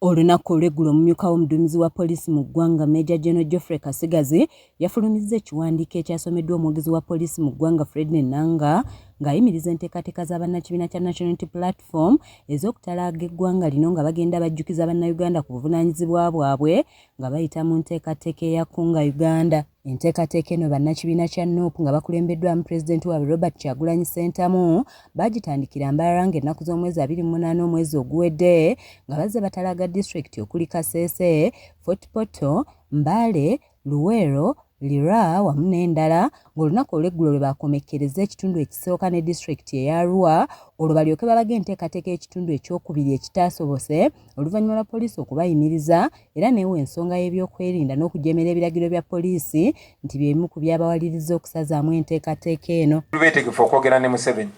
Olunaku olw'eggulo omumyuka w'omuduumizi wa poliisi mu ggwanga Major General Geoffrey Kasigazi yafulumizza ekiwandiiko ekyasomeddwa omwogezi wa poliisi mu ggwanga Fred Nenanga ng'ayimiriza enteekateeka z'abannakibiina kya National Unity Platform ez'okutalaaga eggwanga lino nga bagenda bajjukiza bannayuganda ku buvunaanyizibwa bwabwe nga bayita mu nteekateeka eya Kunga Uganda. Enteekateeka eno bannakibiina kya NUP nga bakulembeddwamu pulezidenti waabwe Robert Kyagulanyi Ssentamu bagitandikira Mbarara ng'ennaku z'omwezi 28 omwezi oguwedde nga bazze batalaaga disitulikiti okuli Kasese, Fort Portal, Mbale, Luweero, Lira wamu n'endala ng'olunaku olw'eggulo lwe bakomekkereza ekitundu ekisooka ne disitulikiti eya Arua olwo balyoke babaga enteekateeka y'ekitundu ekyokubiri ekitaasobose oluvannyuma lwa poliisi okubayimiriza era neewa ensonga y'ebyokwerinda n'okujeemera ebiragiro bya poliisi nti by'ebimu ku byabawaliriza okusazaamu enteekateeka eno. Tuli beetegefu okwogera ne Museveni.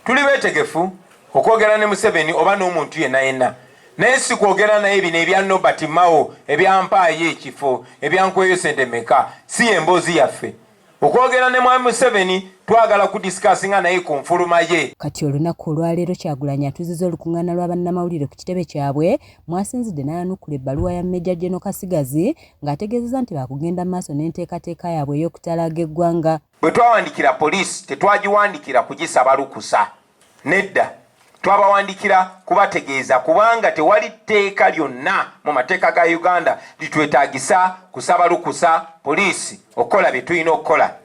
Tuli beetegefu okwogera ne Museveni oba n'omuntu yenna. Naye si kwogera naye bino ebya Nobert Mao ebyampaayo ekifo ebyankweyo sente meka si emboozi yaffe. Okwogera ne Mwami Museveni twagala kudisikasinga naye ku nfuluma ye. Kati olunaku olwaleero Kyagulanyi atuzizza olukuŋŋaana lw'abannamawulire ku kitebe kyabwe mwasinzidde n'ayanukula ebbaluwa ya Major General Kasigazi ng'ategeezezza nti baakugenda maaso n'enteekateeka yaabwe ey'okutalaaga eggwanga. Bwe twawandikira poliisi tetwagiwandikira kugisaba lukusa. Nedda. Twabawandikira kubategeeza kubanga tewali tteeka lyonna mu mateeka ga Uganda litwetaagisa kusaba lukusa poliisi okukola bye tulina okukola.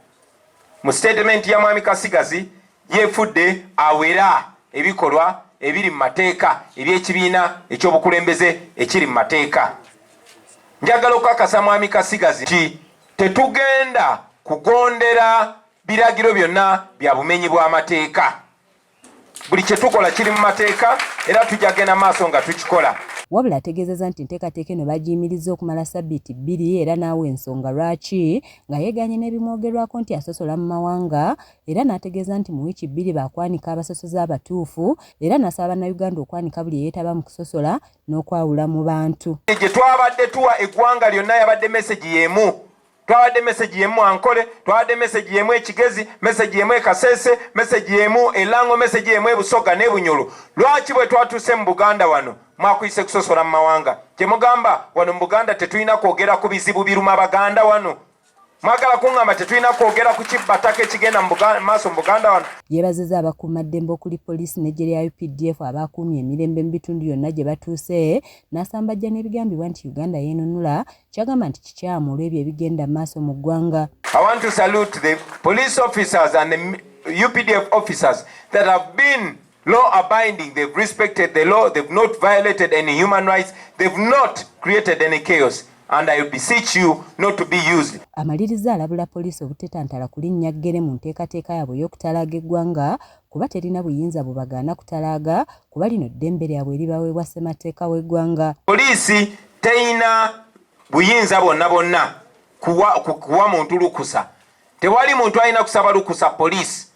Mu statement ya Mwami Kasigazi yeefudde awera ebikolwa ebiri mu mateeka eby'ekibiina ekyobukulembeze ekiri mu mateeka. Njagala okukakasa Mwami Kasigazi nti tetugenda kugondera biragiro byonna bya bumenyi bw'amateeka. Buli kye tukola kiri mu mateeka era tujagenda maaso nga tukikola. Wabula ategeezezza nti enteekateeka eno bagiyimiriza okumala ssabbiiti 2 era n'awa ensonga lwaki nga yeeganye n'ebimwogerwako nti asosola mu mawanga era n'ategeeza nti mu wiiki 2 baakwanika abasosoze abatuufu era n'asaba bannayuganda okwanika buli eyeetaba mu kusosola n'okwawula mu bantu. Gye twabadde tuwa eggwanga lyonna yabadde mesegi y'emu. Twabadde mesegi y'emu Ankole, twabadde mesegi y'emu Ekigezi, mesegi y'emu Kasese, mesegi y'emu Elango, mesegi y'emu Busoga ne Bunyoro. Lwaki bwe twatuuse mu Buganda wano mwakuyise kusosola mu mawanga? Kye mugamba wano mu Buganda tetulina kwogera ku bizibu biruma Baganda wano. Mwagala kuŋŋamba tetulina kwogera ku kibbataka ekigenda mu maaso mu Buganda wano. Yeebazizza abakuumaddembe okuli poliisi n'eggye lya UPDF abaakuumye emirembe mu bitundu byonna gye batuuse n'asambajja n'ebigambibwa nti Uganda yeenunula kyagamba nti kikyamu olw'ebyo ebigenda mu maaso mu ggwanga. I want to salute the police officers and the UPDF officers that have been law-abiding. They've respected the law. They've not violated any human rights. They've not created any chaos. And I beseech you not to be used. Amaliriza alabula poliisi obutetantala kulinnya ggere mu nteekateeka yaabwe y'okutalaaga eggwanga kuba terina buyinza bubagaana kutalaaga kuba lino ddembe lyabwe eribaweebwa ssemateeka w'eggwanga. Poliisi terina buyinza bonna kuwa muntu lukusa. Tewali muntu alina kusaba lukusa poliisi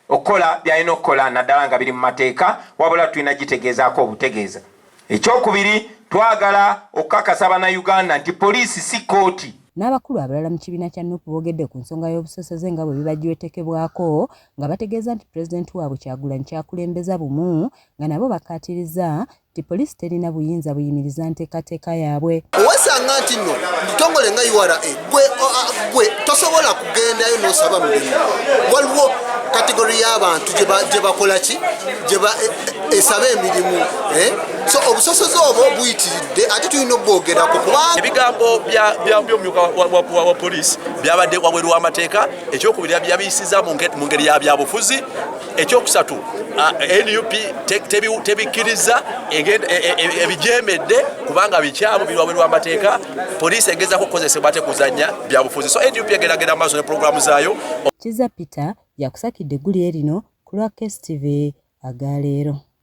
okukola by'alina okukola naddala nga biri mu mateeka wabula tulina gitegeezaako obutegeeza. Ekyokubiri twagala okukakasa bannayuganda nti poliisi si kooti. N'abakulu abalala mu kibiina kya NUP boogedde ku nsonga y'obusosoze nga bwe bibajwetekebwako nga bategeeza nti pulezidenti waabwe Kyagulanyi kyakulembeza bumu nga nabo bakkaatiriza nti poliisi terina buyinza buyimiriza nteekateeka yaabwe. Owasanga nti nno kitongole nga URA gwe tosobola kugendayo n'osaba mulimu. Waliwo kategori y'abantu gye bakola ki gye esaba emirimu. So obusosoze obwo buyitiridde ate tulina obwogerako kubanga ebigambo by'omumyuka wa poliisi byabadde wabweru w'amateeka. Ekyokubiri byabiyisiza mu ngeri ya byabufuzi. Ekyokusatu NUP tebikkiriza ebijeemedde kubanga bikyamu biri wabweru w'amateeka. Poliisi egezaako okukozesebwa ate kuzannya byabufuzi. So NUP egeragera maaso ne pulogulaamu zaayo. Kiza Peter yakusakidde eggulire lino ku lwa KSTV agaleero.